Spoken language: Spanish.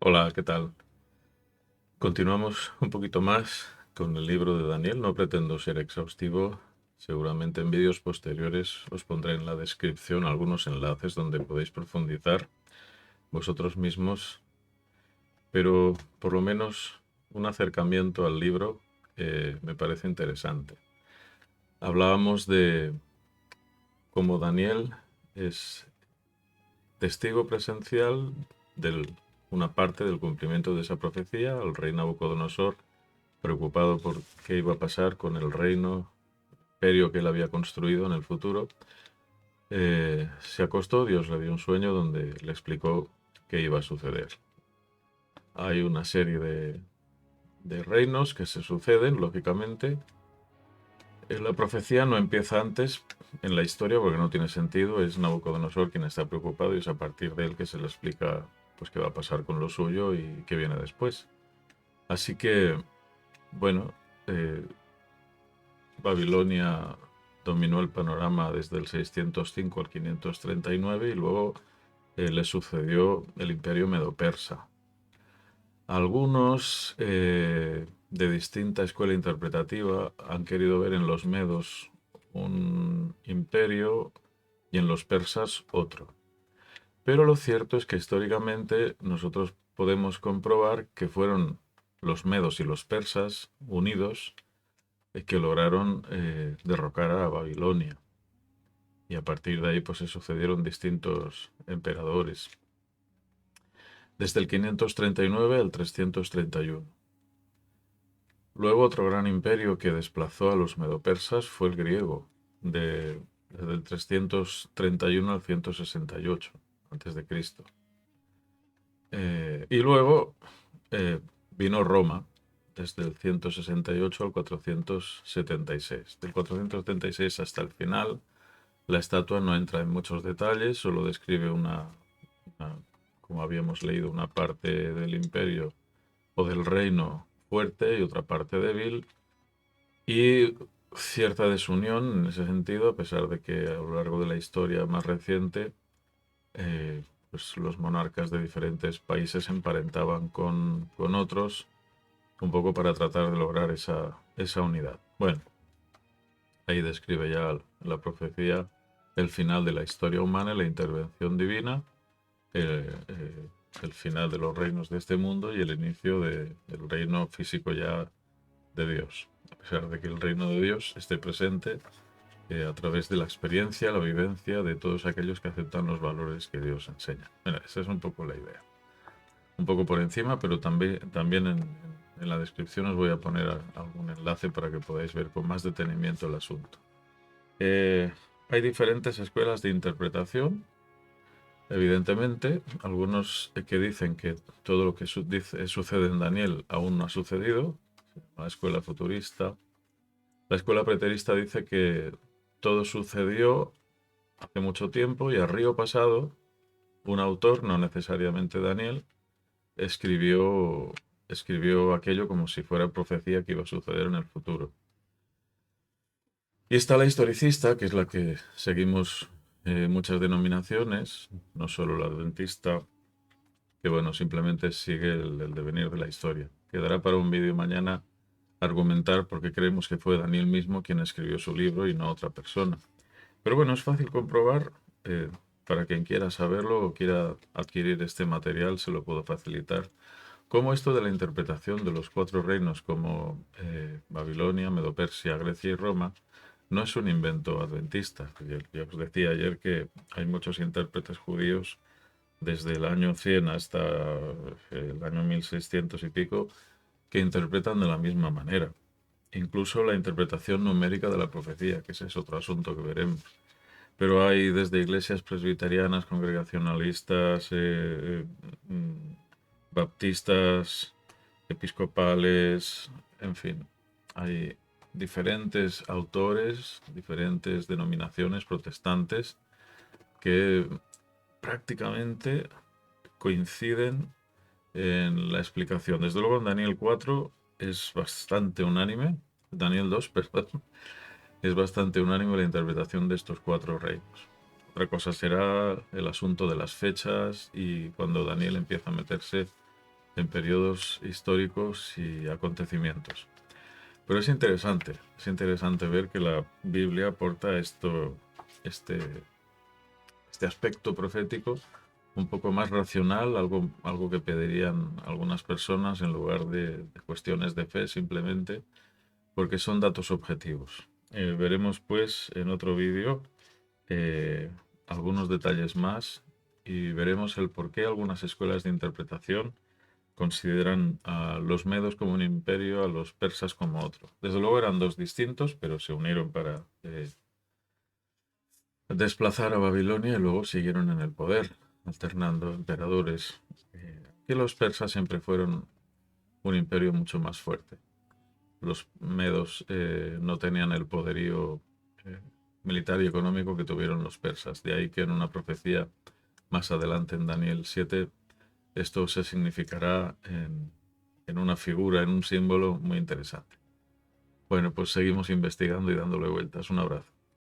Hola, ¿qué tal? Continuamos un poquito más con el libro de Daniel. No pretendo ser exhaustivo. Seguramente en vídeos posteriores os pondré en la descripción algunos enlaces donde podéis profundizar vosotros mismos, pero por lo menos un acercamiento al libro me parece interesante. Hablábamos de cómo Daniel es testigo presencial de una parte del cumplimiento de esa profecía. El rey Nabucodonosor, preocupado por qué iba a pasar con el reino, imperio que él había construido en el futuro, se acostó. Dios le dio un sueño donde le explicó qué iba a suceder. Hay una serie de reinos que se suceden, lógicamente. La profecía no empieza antes en la historia porque no tiene sentido. Es Nabucodonosor quien está preocupado y es a partir de él que se le explica pues qué va a pasar con lo suyo y qué viene después. Así que, bueno, eh, Babilonia dominó el panorama desde el 605 al 539 y luego le sucedió el imperio medo-persa. Algunos de distinta escuela interpretativa han querido ver en los medos un imperio y en los persas otro. Pero lo cierto es que históricamente nosotros podemos comprobar que fueron los medos y los persas unidos que lograron derrocar a Babilonia. Y a partir de ahí pues se sucedieron distintos emperadores, desde el 539 al 331. Luego otro gran imperio que desplazó a los medopersas fue el griego, desde el 331 al 168 antes de Cristo. Y luego vino Roma, desde el 168 al 476. Del 476 hasta el final, la estatua no entra en muchos detalles, solo describe una, como habíamos leído, una parte del imperio o del reino fuerte y otra parte débil, y cierta desunión en ese sentido, a pesar de que a lo largo de la historia más reciente, pues los monarcas de diferentes países se emparentaban con otros, un poco para tratar de lograr esa unidad. Bueno, ahí describe ya la profecía el final de la historia humana, la intervención divina, el final de los reinos de este mundo y el inicio del reino físico ya de Dios. A pesar de que el reino de Dios esté presente a través de la experiencia, la vivencia de todos aquellos que aceptan los valores que Dios enseña. Bueno, esa es un poco la idea. Un poco por encima, pero también en la descripción os voy a poner algún enlace para que podáis ver con más detenimiento el asunto. Hay diferentes escuelas de interpretación, evidentemente. Algunos que dicen que todo lo que sucede en Daniel aún no ha sucedido, la escuela futurista. La escuela preterista dice que todo sucedió hace mucho tiempo y al río pasado un autor, no necesariamente Daniel, escribió, escribió aquello como si fuera profecía que iba a suceder en el futuro. Y está la historicista, que es la que seguimos muchas denominaciones, no solo la adventista, que bueno, simplemente sigue el devenir de la historia. Quedará para un vídeo mañana argumentar por qué creemos que fue Daniel mismo quien escribió su libro y no otra persona. Pero bueno, es fácil comprobar, eh, para quien quiera saberlo o quiera adquirir este material, se lo puedo facilitar, cómo esto de la interpretación de los cuatro reinos como Babilonia, Medopersia, Grecia y Roma no es un invento adventista. Ya os decía ayer que hay muchos intérpretes judíos desde el año 100 hasta el año 1600 y pico que interpretan de la misma manera. Incluso la interpretación numérica de la profecía, que ese es otro asunto que veremos. Pero hay desde iglesias presbiterianas, congregacionalistas, baptistas, episcopales, en fin, hay diferentes autores, diferentes denominaciones protestantes que prácticamente coinciden en la explicación. Desde luego en Daniel 4 es bastante unánime, Daniel 2, perdón, es bastante unánime la interpretación de estos cuatro reinos. Otra cosa será el asunto de las fechas y cuando Daniel empieza a meterse en periodos históricos y acontecimientos. Pero es interesante ver que la Biblia aporta este, este aspecto profético un poco más racional, algo que pedirían algunas personas en lugar de cuestiones de fe simplemente, porque son datos objetivos. Veremos pues en otro vídeo eh, algunos detalles más y veremos el por qué algunas escuelas de interpretación consideran a los medos como un imperio, a los persas como otro. Desde luego eran dos distintos, pero se unieron para desplazar a Babilonia y luego siguieron en el poder, alternando emperadores. Que los persas siempre fueron un imperio mucho más fuerte. Los medos no tenían el poderío eh, militar y económico que tuvieron los persas. De ahí que en una profecía más adelante en Daniel 7 esto se significará en una figura, en un símbolo muy interesante. Bueno, pues seguimos investigando y dándole vueltas. Un abrazo.